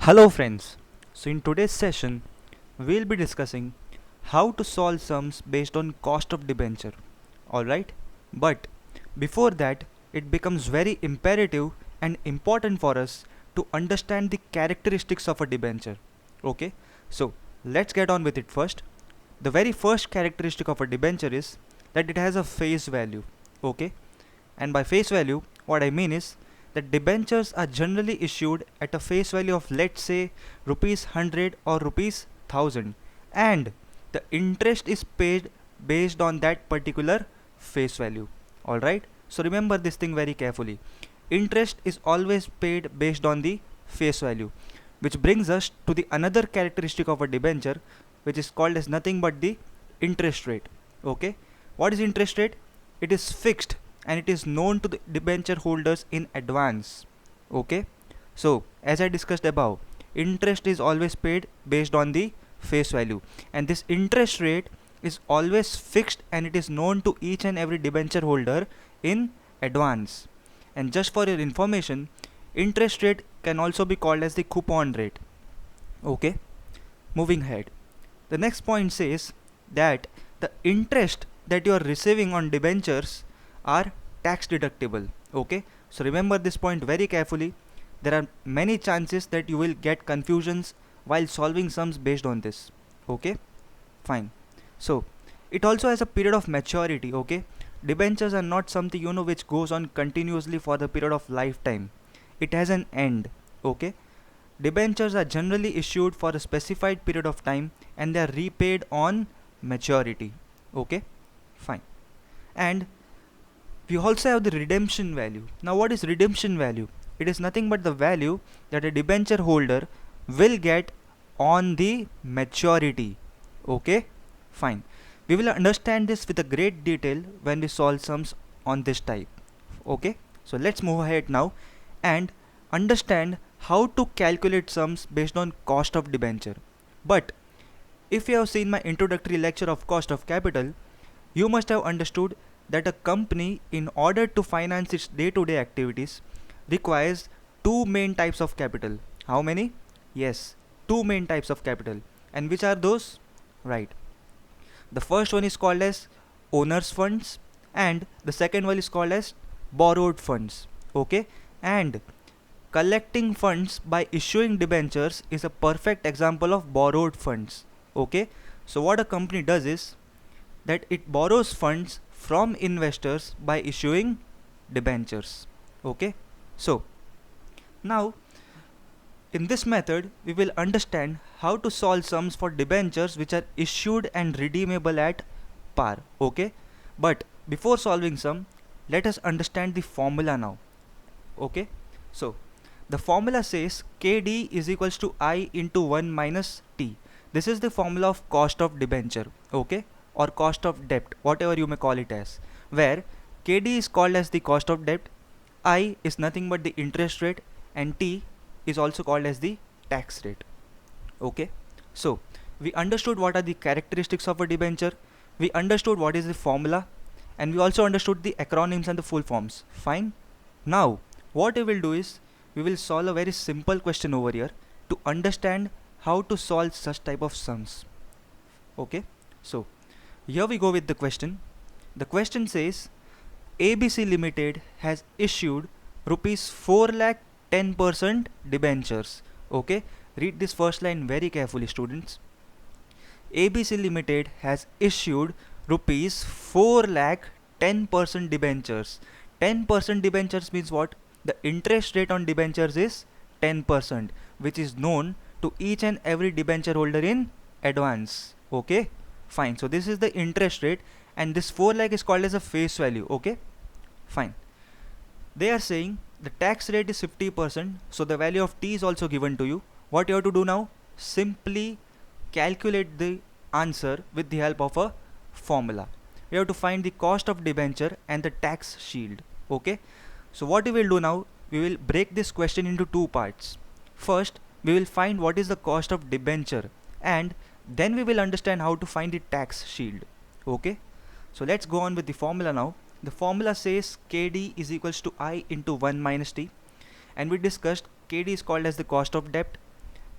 Hello friends. So in today's session, we'll be discussing how to solve sums based on cost of debenture. Alright? But before that, it becomes very imperative and important for us to understand the characteristics of a debenture. Okay? So let's get on with it first. The very first characteristic of a debenture is that it has a face value. Okay? And by face value, what I mean is that debentures are generally issued at a face value of, let's say, rupees 100 or rupees 1000, and the interest is paid based on that particular face value. Alright, so remember this thing very carefully. Interest is always paid based on the face value, which brings us to the another characteristic of a debenture, which is called as nothing but the interest rate. Okay, what is interest rate? It is fixed and it is known to the debenture holders in advance. Okay, so as I discussed above, interest is always paid based on the face value, and this interest rate is always fixed and it is known to each and every debenture holder in advance. And just for your information, interest rate can also be called as the coupon rate. Okay, moving ahead, the next point says that the interest that you are receiving on debentures are tax deductible. Okay, so remember this point very carefully. There are many chances that you will get confusions while solving sums based on this. Okay, fine. So it also has a period of maturity. Okay, debentures are not something which goes on continuously for the period of lifetime. It has an end. Okay, debentures are generally issued for a specified period of time and they are repaid on maturity. Okay, fine. And we also have the redemption value. Now what is redemption value? It is nothing but the value that a debenture holder will get on the maturity. Okay, fine. We will understand this with a great detail when we solve sums on this type. Okay, so let's move ahead now and understand how to calculate sums based on cost of debenture. But if you have seen my introductory lecture of cost of capital, you must have understood that a company, in order to finance its day-to-day activities, requires two main types of capital. How many? Yes, two main types of capital. And which are those? Right. The first one is called as owner's funds and the second one is called as borrowed funds. Okay, and collecting funds by issuing debentures is a perfect example of borrowed funds. Okay, so what a company does is that it borrows funds from investors by issuing debentures. Okay, so now in this method we will understand how to solve sums for debentures which are issued and redeemable at par. Okay, but before solving sum, let us understand the formula now. Okay, so the formula says KD is equals to I into 1 minus T. This is the formula of cost of debenture. Okay, or cost of debt, whatever you may call it as, where KD is called as the cost of debt, I is nothing but the interest rate, and T is also called as the tax rate. Okay, so we understood what are the characteristics of a debenture, we understood what is the formula, and we also understood the acronyms and the full forms. Fine. Now what we will do is we will solve a very simple question over here to understand how to solve such type of sums. Okay, so here we go with the question. The question says ABC Limited has issued rupees 4 lakh 10% debentures. Okay, read this first line very carefully, students. ABC Limited has issued rupees 4 lakh 10% debentures. 10% debentures means what? The interest rate on debentures is 10%, which is known to each and every debenture holder in advance. Okay, fine. So this is the interest rate and this 4 lakh is called as a face value. Okay, fine. They are saying the tax rate is 50%, so the value of T is also given to you. What you have to do now? Simply calculate the answer with the help of a formula. You have to find the cost of debenture and the tax shield. Okay, so what we will do now, we will break this question into two parts. First, we will find what is the cost of debenture and then we will understand how to find the tax shield. Okay, so let's go on with the formula now. The formula says KD is equals to I into 1 minus T, and we discussed KD is called as the cost of debt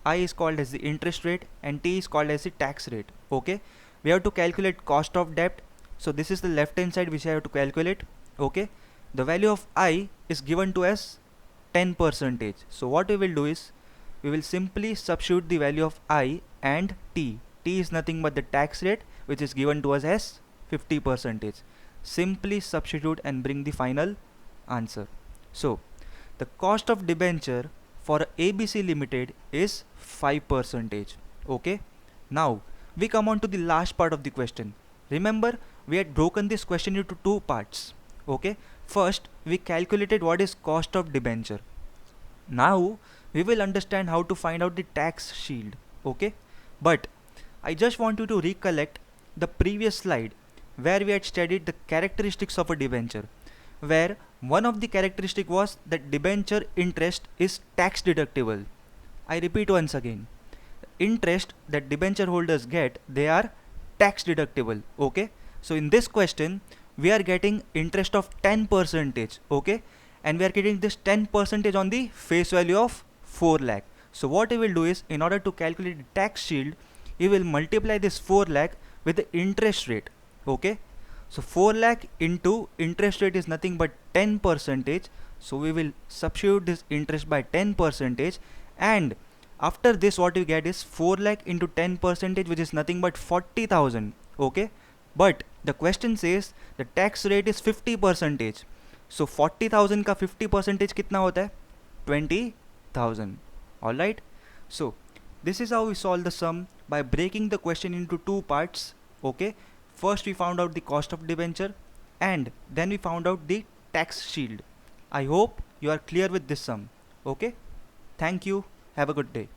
I is called as the interest rate and T is called as the tax rate. Okay, we have to calculate cost of debt. So this is the left hand side which I have to calculate. Okay, the value of I is given to as 10%. So what we will do is we will simply substitute the value of I and T. T is nothing but the tax rate which is given to us as 50%. Simply substitute and bring the final answer. So the cost of debenture for ABC Limited is 5%. Okay, now we come on to the last part of the question. Remember, we had broken this question into two parts. Okay, first we calculated what is cost of debenture. Now we will understand how to find out the tax shield. Okay, but I just want you to recollect the previous slide where we had studied the characteristics of a debenture, where one of the characteristic was that debenture interest is tax deductible. I repeat once again, interest that debenture holders get, they are tax deductible. Okay, so in this question we are getting interest of 10%. Okay, and we are getting this 10% on the face value of 4 lakh. So what we will do is, in order to calculate the tax shield, we will multiply this 4 lakh with the interest rate. Okay, so 4 lakh into interest rate is nothing but 10%. So we will substitute this interest by 10%, and after this what you get is 4 lakh into 10%, which is nothing but 40,000. Okay, but the question says the tax rate is 50%. So 40,000 का 50% कितना होता है? 20,000. Alright, so this is how we solve the sum by breaking the question into two parts. Okay, first we found out the cost of debenture and then we found out the tax shield. I hope you are clear with this sum. Okay, thank you, have a good day.